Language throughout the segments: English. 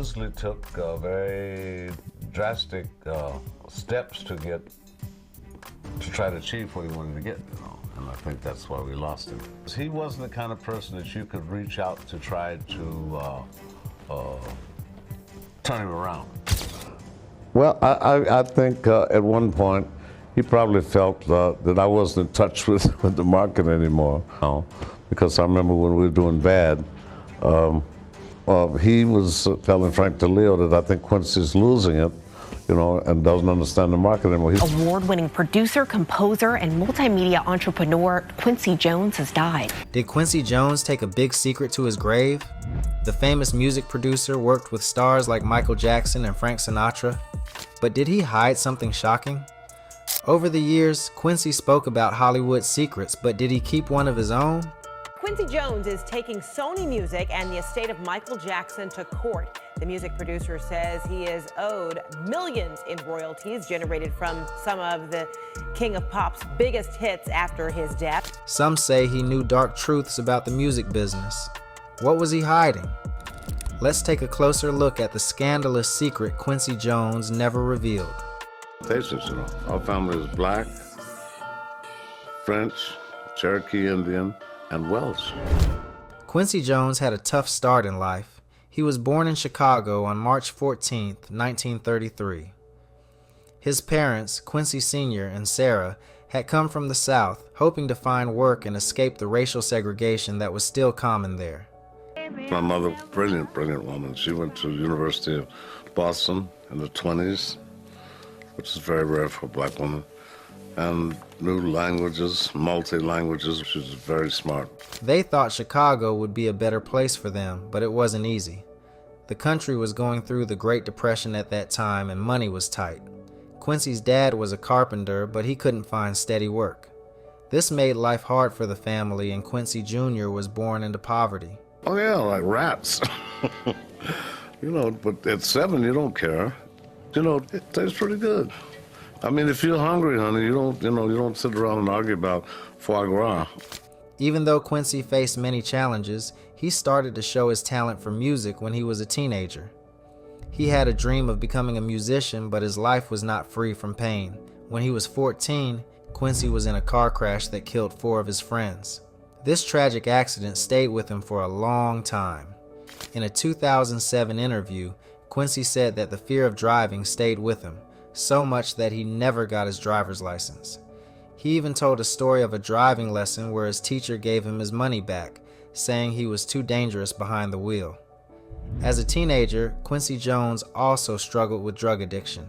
Grizzly took very drastic steps to try to achieve what he wanted to get, you know, and I think that's why we lost him. He wasn't the kind of person that you could reach out to try to turn him around. Well, I think at one point he probably felt that I wasn't in touch with the market anymore, you know, because I remember when we were doing bad, he was telling Frank DeLeo that I think Quincy's losing it, you know, and doesn't understand the market anymore. Award-winning producer, composer, and multimedia entrepreneur Quincy Jones has died. Did Quincy Jones take a big secret to his grave? The famous music producer worked with stars like Michael Jackson and Frank Sinatra. But did he hide something shocking? Over the years, Quincy spoke about Hollywood's secrets, but did he keep one of his own? Quincy Jones is taking Sony Music and the estate of Michael Jackson to court. The music producer says he is owed millions in royalties generated from some of the King of Pop's biggest hits after his death. Some say he knew dark truths about the music business. What was he hiding? Let's take a closer look at the scandalous secret Quincy Jones never revealed. Tastes, you know, our family is black, French, Cherokee Indian, and Welsh. Quincy Jones had a tough start in life. He was born in Chicago on March 14, 1933. His parents, Quincy Sr. and Sarah, had come from the South, hoping to find work and escape the racial segregation that was still common there. My mother, brilliant woman. She went to the University of Boston in the 20s, which is very rare for a black woman, and knew languages, multi-languages. She was very smart. They thought Chicago would be a better place for them, but it wasn't easy. The country was going through the Great Depression at that time and money was tight. Quincy's dad was a carpenter, but he couldn't find steady work. This made life hard for the family, and Quincy Jr. was born into poverty. Oh yeah, like rats. You know, but at 7 you don't care. You know, it tastes pretty good. I mean, if you're hungry, honey, you don't sit around and argue about foie gras. Even though Quincy faced many challenges, he started to show his talent for music when he was a teenager. He had a dream of becoming a musician, but his life was not free from pain. When he was 14, Quincy was in a car crash that killed 4 of his friends. This tragic accident stayed with him for a long time. In a 2007 interview, Quincy said that the fear of driving stayed with him, so much that he never got his driver's license. He even told a story of a driving lesson where his teacher gave him his money back, saying he was too dangerous behind the wheel. As a teenager, Quincy Jones also struggled with drug addiction.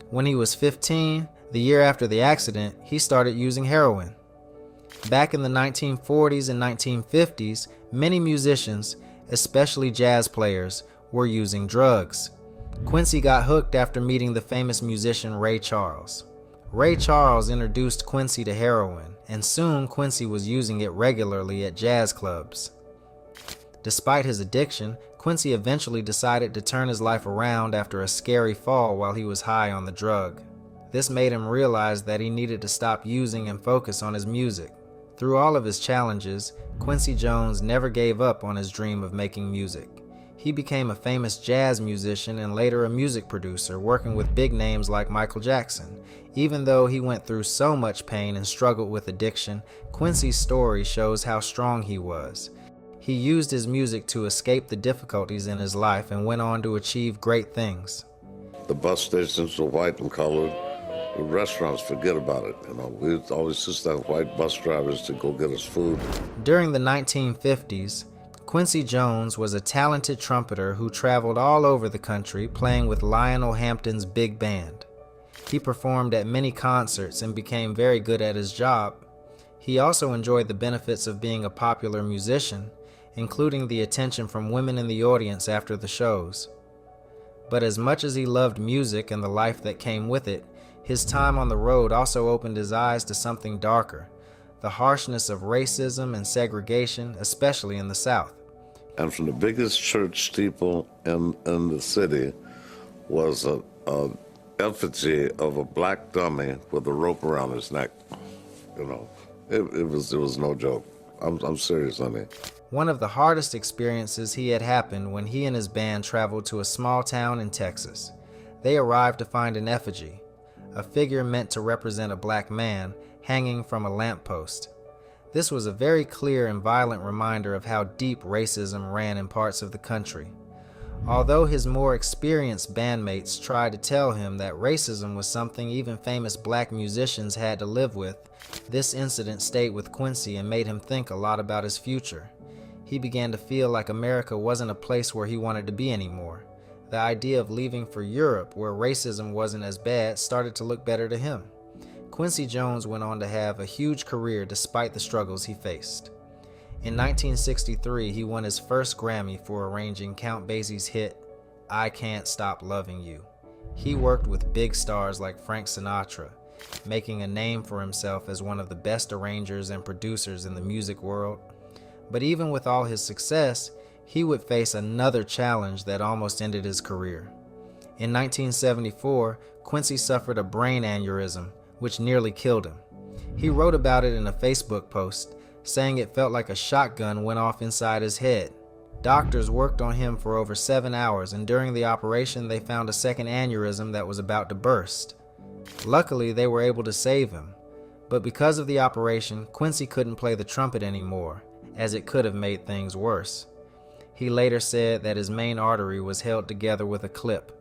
When he was 15, the year after the accident, he started using heroin. Back in the 1940s and 1950s, many musicians, especially jazz players, were using drugs. Quincy got hooked after meeting the famous musician Ray Charles. Ray Charles introduced Quincy to heroin, and soon Quincy was using it regularly at jazz clubs. Despite his addiction, Quincy eventually decided to turn his life around after a scary fall while he was high on the drug. This made him realize that he needed to stop using and focus on his music. Through all of his challenges, Quincy Jones never gave up on his dream of making music. He became a famous jazz musician and later a music producer, working with big names like Michael Jackson. Even though he went through so much pain and struggled with addiction, Quincy's story shows how strong he was. He used his music to escape the difficulties in his life and went on to achieve great things. The bus stations were white and colored. The restaurants, forget about it. You know, we always just have white bus drivers to go get us food. During the 1950s, Quincy Jones was a talented trumpeter who traveled all over the country playing with Lionel Hampton's big band. He performed at many concerts and became very good at his job. He also enjoyed the benefits of being a popular musician, including the attention from women in the audience after the shows. But as much as he loved music and the life that came with it, his time on the road also opened his eyes to something darker, the harshness of racism and segregation, especially in the South. And from the biggest church steeple in the city was a effigy of a black dummy with a rope around his neck. You know, it was no joke. I'm serious, honey. One of the hardest experiences he had happened when he and his band traveled to a small town in Texas. They arrived to find an effigy, a figure meant to represent a black man, hanging from a lamppost. This was a very clear and violent reminder of how deep racism ran in parts of the country. Although his more experienced bandmates tried to tell him that racism was something even famous black musicians had to live with, this incident stayed with Quincy and made him think a lot about his future. He began to feel like America wasn't a place where he wanted to be anymore. The idea of leaving for Europe, where racism wasn't as bad, started to look better to him. Quincy Jones went on to have a huge career despite the struggles he faced. In 1963, he won his first Grammy for arranging Count Basie's hit, I Can't Stop Loving You. He worked with big stars like Frank Sinatra, making a name for himself as one of the best arrangers and producers in the music world. But even with all his success, he would face another challenge that almost ended his career. In 1974, Quincy suffered a brain aneurysm, which nearly killed him. He wrote about it in a Facebook post, saying it felt like a shotgun went off inside his head. Doctors worked on him for over 7 hours, and during the operation they found a second aneurysm that was about to burst. Luckily, they were able to save him, but because of the operation, Quincy couldn't play the trumpet anymore, as it could have made things worse. He later said that his main artery was held together with a clip,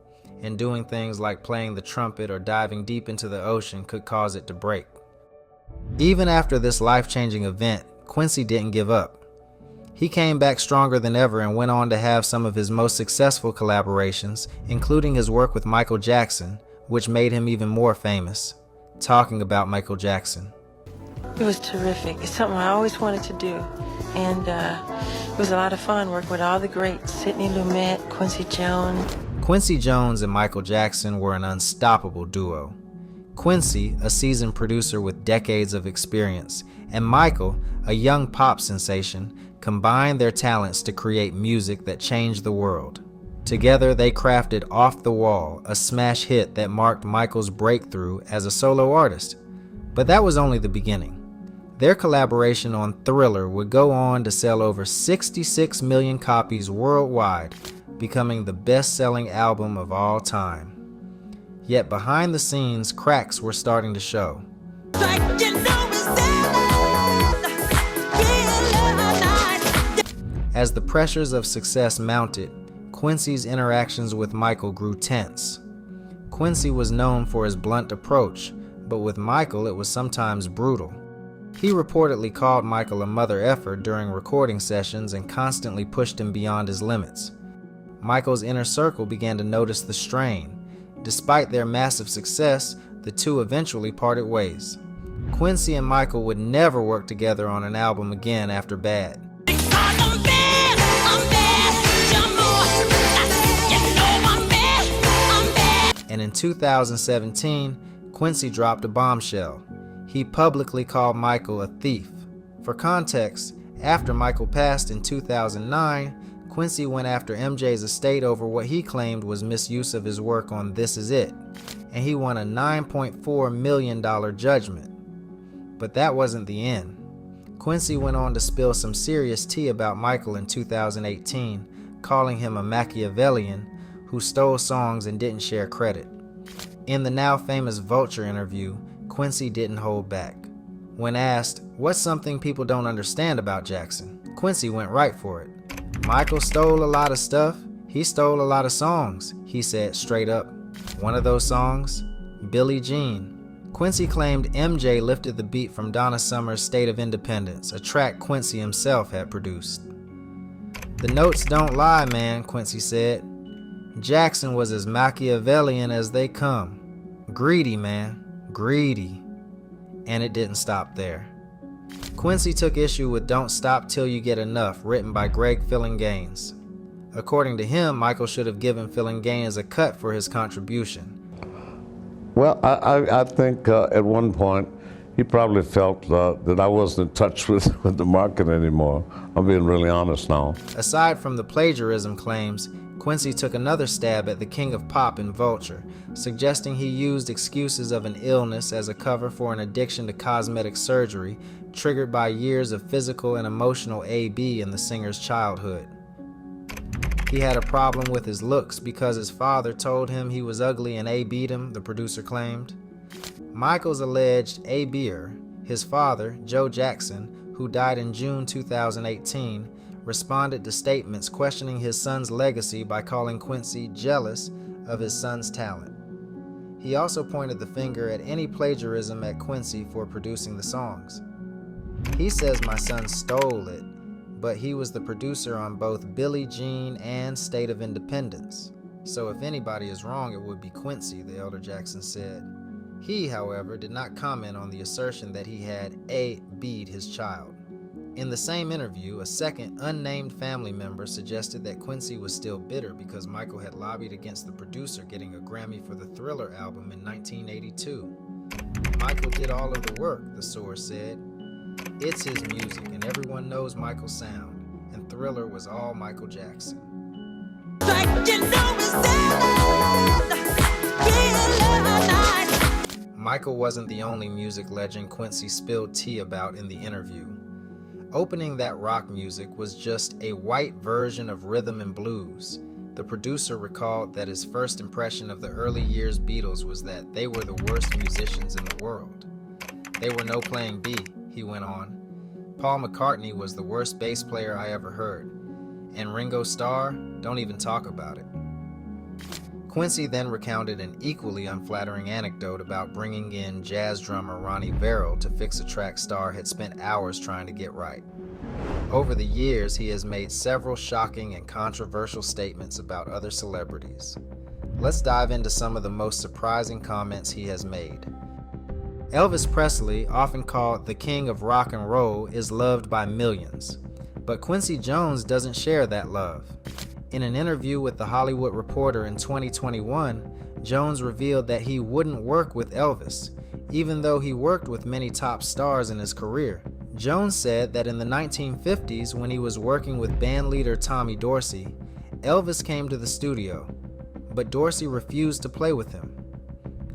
and doing things like playing the trumpet or diving deep into the ocean could cause it to break. Even after this life-changing event, Quincy didn't give up. He came back stronger than ever and went on to have some of his most successful collaborations, including his work with Michael Jackson, which made him even more famous. Talking about Michael Jackson. It was terrific. It's something I always wanted to do. And it was a lot of fun working with all the greats, Sidney Lumet, Quincy Jones. Quincy Jones and Michael Jackson were an unstoppable duo. Quincy, a seasoned producer with decades of experience, and Michael, a young pop sensation, combined their talents to create music that changed the world. Together, they crafted Off the Wall, a smash hit that marked Michael's breakthrough as a solo artist. But that was only the beginning. Their collaboration on Thriller would go on to sell over 66 million copies worldwide, becoming the best-selling album of all time. Yet behind the scenes, cracks were starting to show. As the pressures of success mounted, Quincy's interactions with Michael grew tense. Quincy was known for his blunt approach, but with Michael it was sometimes brutal. He reportedly called Michael a mother effer during recording sessions and constantly pushed him beyond his limits. Michael's inner circle began to notice the strain. Despite their massive success, the two eventually parted ways. Quincy and Michael would never work together on an album again after Bad. And in 2017, Quincy dropped a bombshell. He publicly called Michael a thief. For context, after Michael passed in 2009, Quincy went after MJ's estate over what he claimed was misuse of his work on This Is It, and he won a $9.4 million judgment. But that wasn't the end. Quincy went on to spill some serious tea about Michael in 2018, calling him a Machiavellian who stole songs and didn't share credit. In the now famous Vulture interview, Quincy didn't hold back. When asked, what's something people don't understand about Jackson, Quincy went right for it. Michael stole a lot of stuff. He stole a lot of songs, he said straight up. One of those songs, Billie Jean. Quincy claimed MJ lifted the beat from Donna Summer's State of Independence, a track Quincy himself had produced. The notes don't lie, man, Quincy said. Jackson was as Machiavellian as they come. Greedy, man, greedy. And it didn't stop there. Quincy took issue with Don't Stop Till You Get Enough, written by Greg Gaines. According to him, Michael should have given Gaines a cut for his contribution. Well, I think at one point he probably felt that I wasn't in touch with the market anymore. I'm being really honest now. Aside from the plagiarism claims, Quincy took another stab at the king of pop in Vulture, suggesting he used excuses of an illness as a cover for an addiction to cosmetic surgery triggered by years of physical and emotional AB in the singer's childhood. He had a problem with his looks because his father told him he was ugly and AB'd him, the producer claimed. Michael's alleged AB'er, his father, Joe Jackson, who died in June 2018, responded to statements questioning his son's legacy by calling Quincy jealous of his son's talent. He also pointed the finger at any plagiarism at Quincy for producing the songs. He says my son stole it, but he was the producer on both Billie Jean and State of Independence. So if anybody is wrong, it would be Quincy, the elder Jackson said. He, however, did not comment on the assertion that he had AB'd his child. In the same interview, a second unnamed family member suggested that Quincy was still bitter because Michael had lobbied against the producer getting a Grammy for the Thriller album in 1982. Michael did all of the work, the source said. It's his music, and everyone knows Michael's sound, and Thriller was all Michael Jackson. Michael wasn't the only music legend Quincy spilled tea about in the interview. Opening that rock music was just a white version of rhythm and blues. The producer recalled that his first impression of the early years Beatles was that they were the worst musicians in the world. They were no playing B, he went on. Paul McCartney was the worst bass player I ever heard. And Ringo Starr, don't even talk about it. Quincy then recounted an equally unflattering anecdote about bringing in jazz drummer Ronnie Verrill to fix a track Starr had spent hours trying to get right. Over the years, he has made several shocking and controversial statements about other celebrities. Let's dive into some of the most surprising comments he has made. Elvis Presley, often called the king of rock and roll, is loved by millions. But Quincy Jones doesn't share that love. In an interview with The Hollywood Reporter in 2021, Jones revealed that he wouldn't work with Elvis, even though he worked with many top stars in his career. Jones said that in the 1950s, when he was working with bandleader Tommy Dorsey, Elvis came to the studio, but Dorsey refused to play with him.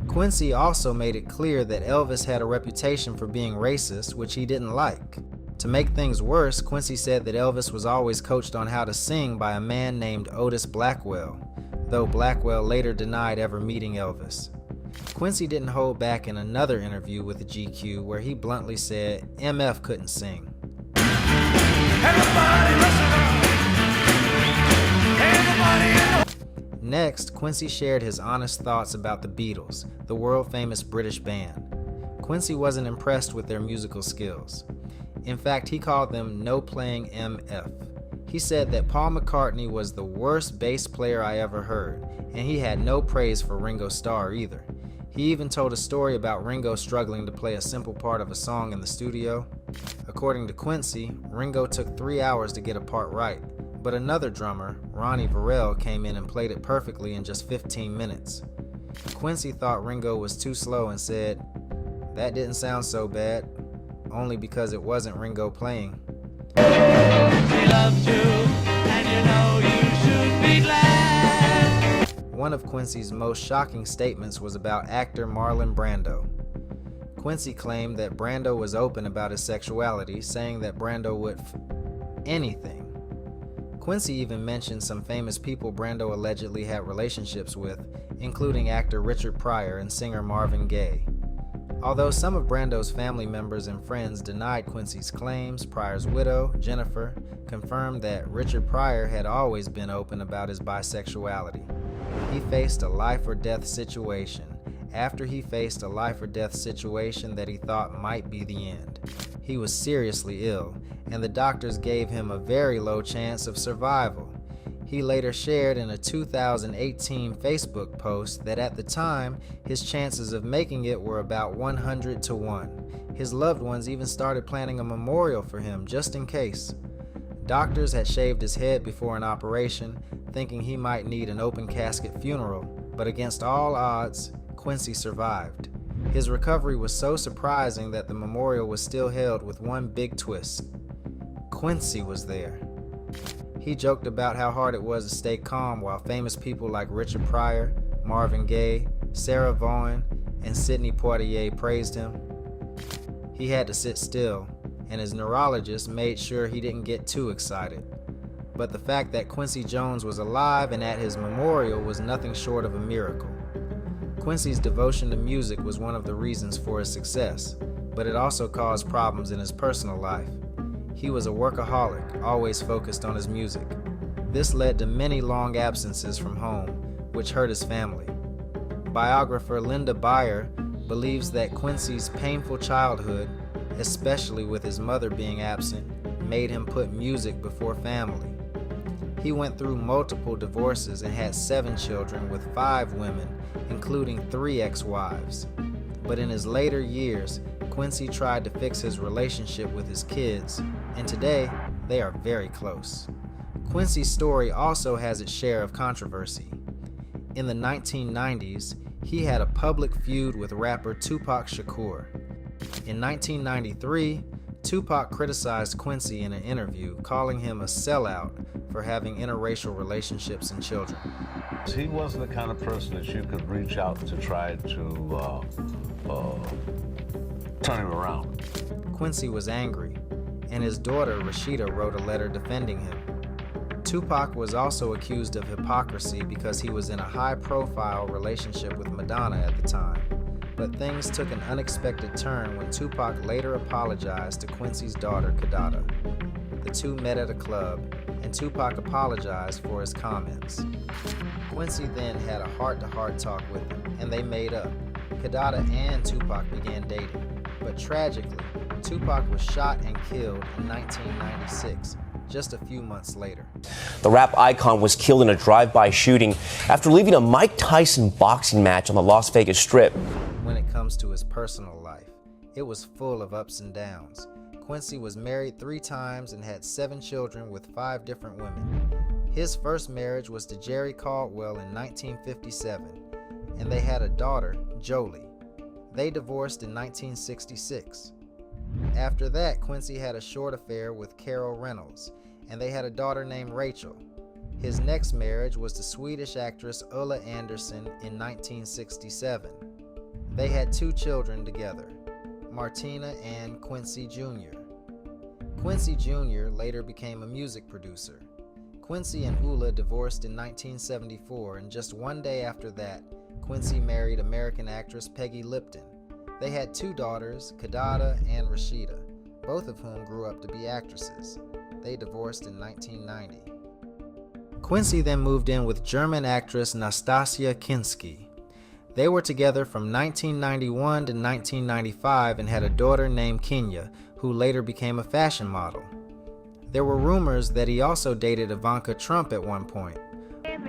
Quincy also made it clear that Elvis had a reputation for being racist, which he didn't like. To make things worse, Quincy said that Elvis was always coached on how to sing by a man named Otis Blackwell, though Blackwell later denied ever meeting Elvis. Quincy didn't hold back in another interview with the GQ where he bluntly said MF couldn't sing. Next, Quincy shared his honest thoughts about the Beatles, the world-famous British band. Quincy wasn't impressed with their musical skills. In fact, he called them no-playing MF. He said that Paul McCartney was the worst bass player I ever heard, and he had no praise for Ringo Starr either. He even told a story about Ringo struggling to play a simple part of a song in the studio. According to Quincy, Ringo took 3 hours to get a part right, but another drummer, Ronnie Verrill, came in and played it perfectly in just 15 minutes. Quincy thought Ringo was too slow and said, "That didn't sound so bad," only because it wasn't Ringo playing. She loves you, and you know you should be glad. One of Quincy's most shocking statements was about actor Marlon Brando. Quincy claimed that Brando was open about his sexuality, saying that Brando would anything. Quincy even mentioned some famous people Brando allegedly had relationships with, including actor Richard Pryor and singer Marvin Gaye. Although some of Brando's family members and friends denied Quincy's claims, Pryor's widow, Jennifer, confirmed that Richard Pryor had always been open about his bisexuality. He faced a life-or-death situation. After he faced a life-or-death situation that he thought might be the end. He was seriously ill, and the doctors gave him a very low chance of survival. He later shared in a 2018 Facebook post that at the time, his chances of making it were about 100 to 1. His loved ones even started planning a memorial for him just in case. Doctors had shaved his head before an operation, thinking he might need an open casket funeral, but against all odds, Quincy survived. His recovery was so surprising that the memorial was still held with one big twist. Quincy was there. He joked about how hard it was to stay calm while famous people like Richard Pryor, Marvin Gaye, Sarah Vaughan, and Sidney Poitier praised him. He had to sit still, and his neurologist made sure he didn't get too excited. But the fact that Quincy Jones was alive and at his memorial was nothing short of a miracle. Quincy's devotion to music was one of the reasons for his success, but it also caused problems in his personal life. He was a workaholic, always focused on his music. This led to many long absences from home, which hurt his family. Biographer Linda Beyer believes that Quincy's painful childhood, especially with his mother being absent, made him put music before family. He went through multiple divorces and had 7 children with 5 women, including 3 ex-wives. But in his later years, Quincy tried to fix his relationship with his kids, and today they are very close. Quincy's story also has its share of controversy. In the 1990s, he had a public feud with rapper Tupac Shakur. In 1993, Tupac criticized Quincy in an interview, calling him a sellout for having interracial relationships and children. He wasn't the kind of person that you could reach out to try to turn him around. Quincy was angry, and his daughter Rashida wrote a letter defending him. Tupac was also accused of hypocrisy because he was in a high-profile relationship with Madonna at the time. But things took an unexpected turn when Tupac later apologized to Quincy's daughter, Kadada. The two met at a club, and Tupac apologized for his comments. Quincy then had a heart-to-heart talk with him, and they made up. Kadada and Tupac began dating, but tragically, Tupac was shot and killed in 1996, just a few months later. The rap icon was killed in a drive-by shooting after leaving a Mike Tyson boxing match on the Las Vegas Strip. When it comes to his personal life, it was full of ups and downs. Quincy was married 3 times and had 7 children with 5 different women. His first marriage was to Jerry Caldwell in 1957, and they had a daughter, Jolie. They divorced in 1966. After that, Quincy had a short affair with Carol Reynolds, and they had a daughter named Rachel. His next marriage was to Swedish actress Ulla Andersson in 1967. They had 2 children together, Martina and Quincy Jr. Quincy Jr. later became a music producer. Quincy and Ulla divorced in 1974, and just one day after that, Quincy married American actress Peggy Lipton. They had 2 daughters, Kadada and Rashida, both of whom grew up to be actresses. They divorced in 1990. Quincy then moved in with German actress Nastasia Kinski. They were together from 1991 to 1995 and had a daughter named Kenya, who later became a fashion model. There were rumors that he also dated Ivanka Trump at one point.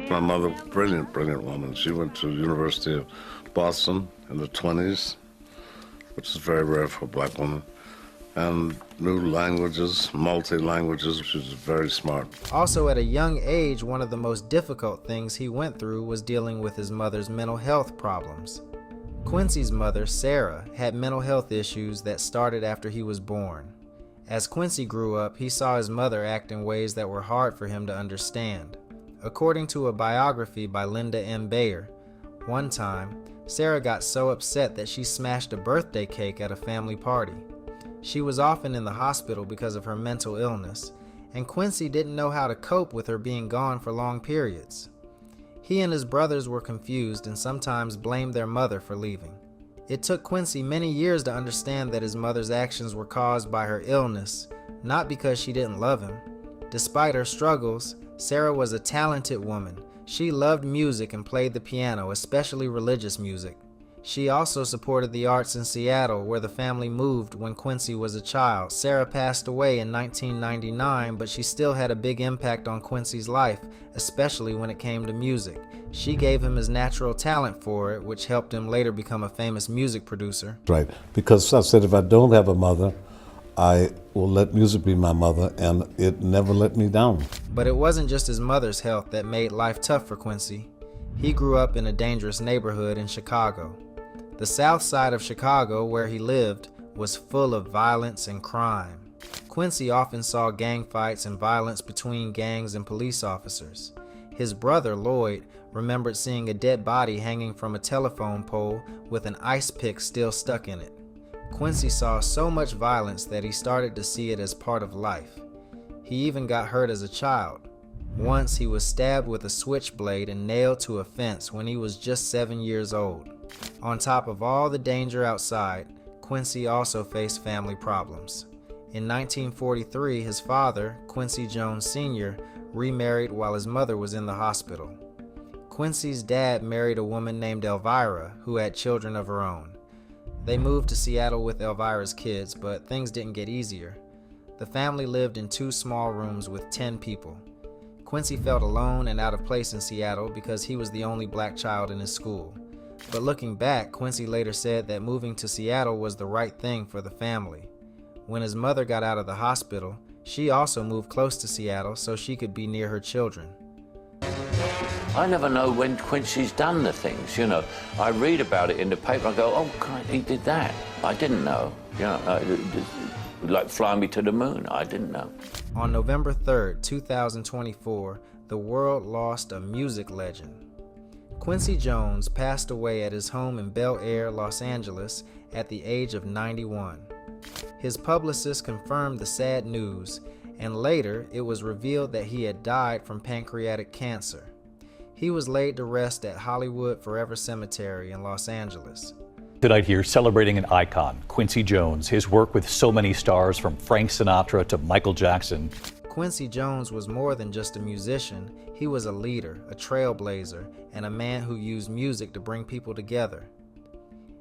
My mother, brilliant woman. She went to the University of Boston in the 20s, which is very rare for a black woman, and knew languages, multi-languages. She was very smart. Also at a young age, one of the most difficult things he went through was dealing with his mother's mental health problems. Quincy's mother, Sarah, had mental health issues that started after he was born. As Quincy grew up, he saw his mother act in ways that were hard for him to understand. According to a biography by Linda M. Bayer, one time, Sarah got so upset that she smashed a birthday cake at a family party. She was often in the hospital because of her mental illness, and Quincy didn't know how to cope with her being gone for long periods. He and his brothers were confused and sometimes blamed their mother for leaving. It took Quincy many years to understand that his mother's actions were caused by her illness, not because she didn't love him. Despite her struggles, Sarah was a talented woman. She loved music and played the piano, especially religious music. She also supported the arts in Seattle, where the family moved when Quincy was a child. Sarah passed away in 1999, but she still had a big impact on Quincy's life, especially when it came to music. She gave him his natural talent for it, which helped him later become a famous music producer. Right, because I said if I don't have a mother, I will let music be my mother, and it never let me down. But it wasn't just his mother's health that made life tough for Quincy. He grew up in a dangerous neighborhood in Chicago. The south side of Chicago, where he lived, was full of violence and crime. Quincy often saw gang fights and violence between gangs and police officers. His brother, Lloyd, remembered seeing a dead body hanging from a telephone pole with an ice pick still stuck in it. Quincy saw so much violence that he started to see it as part of life. He even got hurt as a child. Once he was stabbed with a switchblade and nailed to a fence when he was just 7 years old. On top of all the danger outside, Quincy also faced family problems. In 1943, his father, Quincy Jones Sr., remarried while his mother was in the hospital. Quincy's dad married a woman named Elvira, who had children of her own. They moved to Seattle with Elvira's kids, but things didn't get easier. The family lived in 2 small rooms with 10 people. Quincy felt alone and out of place in Seattle because he was the only black child in his school. But looking back, Quincy later said that moving to Seattle was the right thing for the family. When his mother got out of the hospital, she also moved close to Seattle so she could be near her children. I never know when Quincy's done the things, you know. I read about it in the paper, I go, oh, God, he did that. I didn't know, you know, like Fly Me to the Moon, I didn't know. On November 3rd, 2024, the world lost a music legend. Quincy Jones passed away at his home in Bel Air, Los Angeles at the age of 91. His publicist confirmed the sad news, and later it was revealed that he had died from pancreatic cancer. He was laid to rest at Hollywood Forever Cemetery in Los Angeles. Tonight here, celebrating an icon, Quincy Jones, his work with so many stars from Frank Sinatra to Michael Jackson. Quincy Jones was more than just a musician. He was a leader, a trailblazer, and a man who used music to bring people together.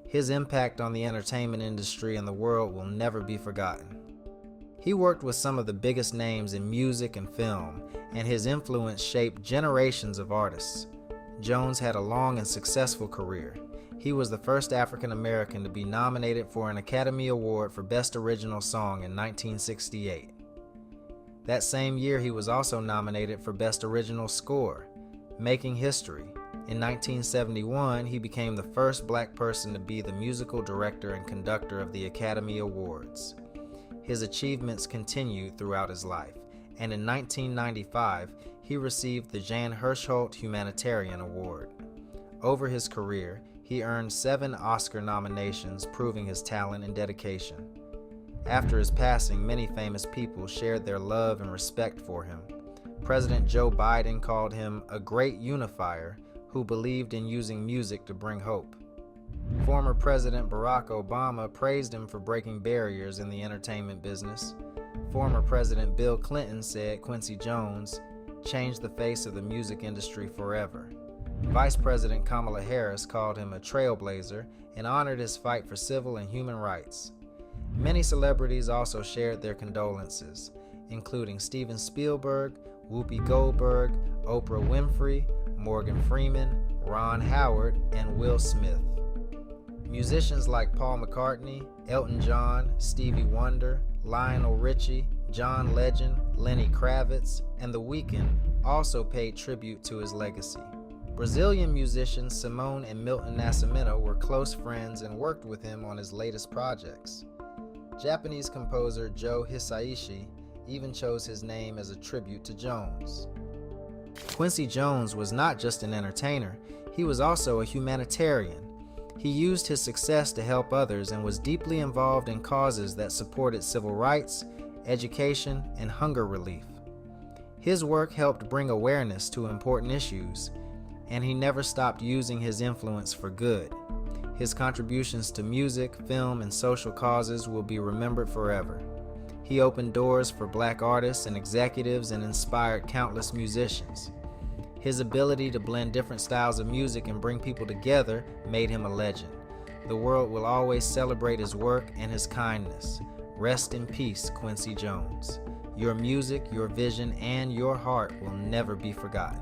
His impact on the entertainment industry and the world will never be forgotten. He worked with some of the biggest names in music and film, and his influence shaped generations of artists. Jones had a long and successful career. He was the first African American to be nominated for an Academy Award for Best Original Song in 1968. That same year, he was also nominated for Best Original Score, making history. In 1971, he became the first black person to be the musical director and conductor of the Academy Awards. His achievements continued throughout his life, and in 1995, he received the Jan Hirschholt Humanitarian Award. Over his career, he earned 7 Oscar nominations, proving his talent and dedication. After his passing, many famous people shared their love and respect for him. President Joe Biden called him a great unifier who believed in using music to bring hope. Former President Barack Obama praised him for breaking barriers in the entertainment business. Former President Bill Clinton said Quincy Jones changed the face of the music industry forever. Vice President Kamala Harris called him a trailblazer and honored his fight for civil and human rights. Many celebrities also shared their condolences, including Steven Spielberg, Whoopi Goldberg, Oprah Winfrey, Morgan Freeman, Ron Howard, and Will Smith. Musicians like Paul McCartney, Elton John, Stevie Wonder, Lionel Richie, John Legend, Lenny Kravitz, and The Weeknd also paid tribute to his legacy. Brazilian musicians Simone and Milton Nascimento were close friends and worked with him on his latest projects. Japanese composer Joe Hisaishi even chose his name as a tribute to Jones. Quincy Jones was not just an entertainer, he was also a humanitarian. He used his success to help others and was deeply involved in causes that supported civil rights, education, and hunger relief. His work helped bring awareness to important issues, and he never stopped using his influence for good. His contributions to music, film, and social causes will be remembered forever. He opened doors for black artists and executives and inspired countless musicians. His ability to blend different styles of music and bring people together made him a legend. The world will always celebrate his work and his kindness. Rest in peace, Quincy Jones. Your music, your vision, and your heart will never be forgotten.